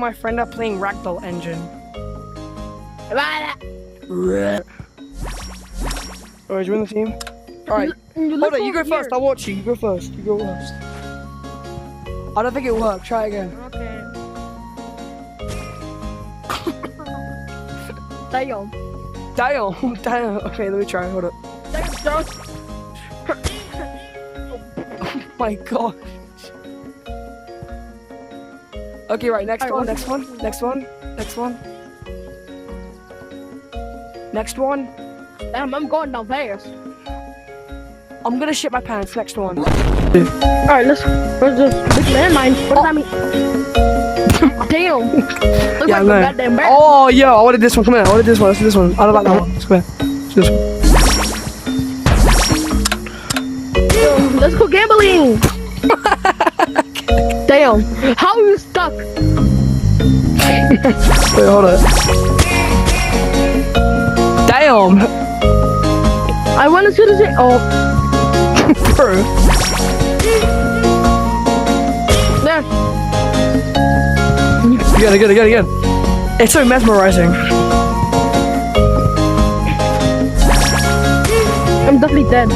my friend are playing Ragdoll engine. Alright, you win the team? Alright. Hold on, you go first. I'll watch you. You go first. You go first. I don't think it'll work. Try again. Okay. Damn. Damn. Damn. Okay, let me try. Hold up. Damn. Oh my god. Okay, right. Next one. Next one. Next one. Next one. Next one. Damn, I'm going down fast. I'm gonna shit my pants. Next one. Alright, where's this big landmine? What does that mean? Damn. Looks Yeah, like a goddamn bat. Oh, yeah. I wanted this one. Come here. I wanted this one. Let's do this one. I don't like that one. Let's go here. Let's do this one. Let's go gambling. Damn. How are you stuck? Wait, hold on. Damn. I want to see this. Oh. Bro. There. Again. It's so mesmerizing. I'm definitely dead.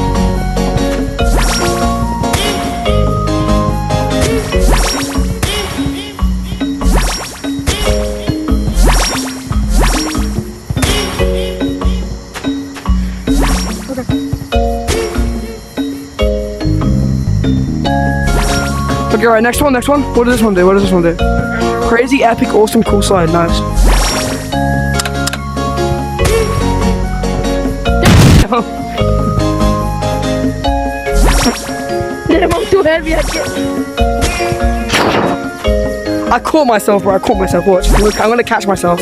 Okay, right, next one. What does this one do? Crazy, epic, awesome, cool slide, nice. Damn, I'm too heavy. I caught myself, bro. Watch. Look, I'm gonna catch myself.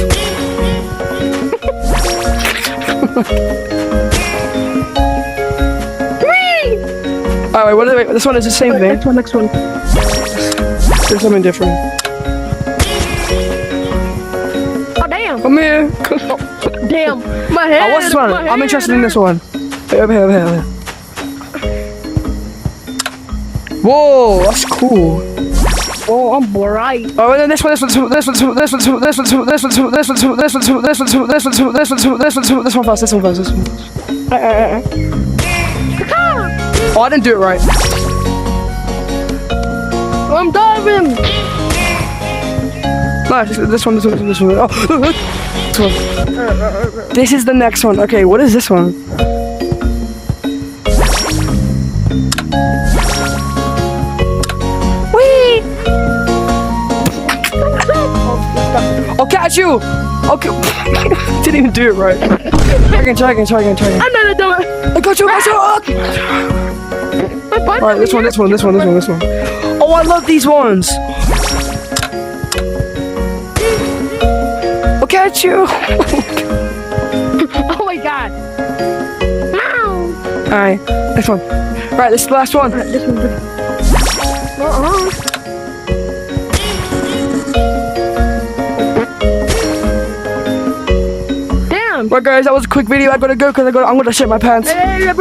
Alright, wait, this one is the same thing. Next one. There's something different. Oh, damn. Come here. Damn. My head. Oh, what's this one? I'm interested in this one. Wait, over here. Whoa, that's cool. Oh, I'm bright. Oh, and then this one. This one first. Oh, I didn't do it right. I'm diving. No, this one. Oh, this one. This is the next one. Okay, what is this one? Whee! I'll catch you. Okay. Didn't even do it right. Try again. I'm not gonna do it. I got you. Alright, this one. Oh, I love these ones. I'll catch you. Oh my god. Alright, next one. Right, this is the last one. This one. Damn. Right, guys, that was a quick video. I gotta go because I'm gonna shit my pants. Hey,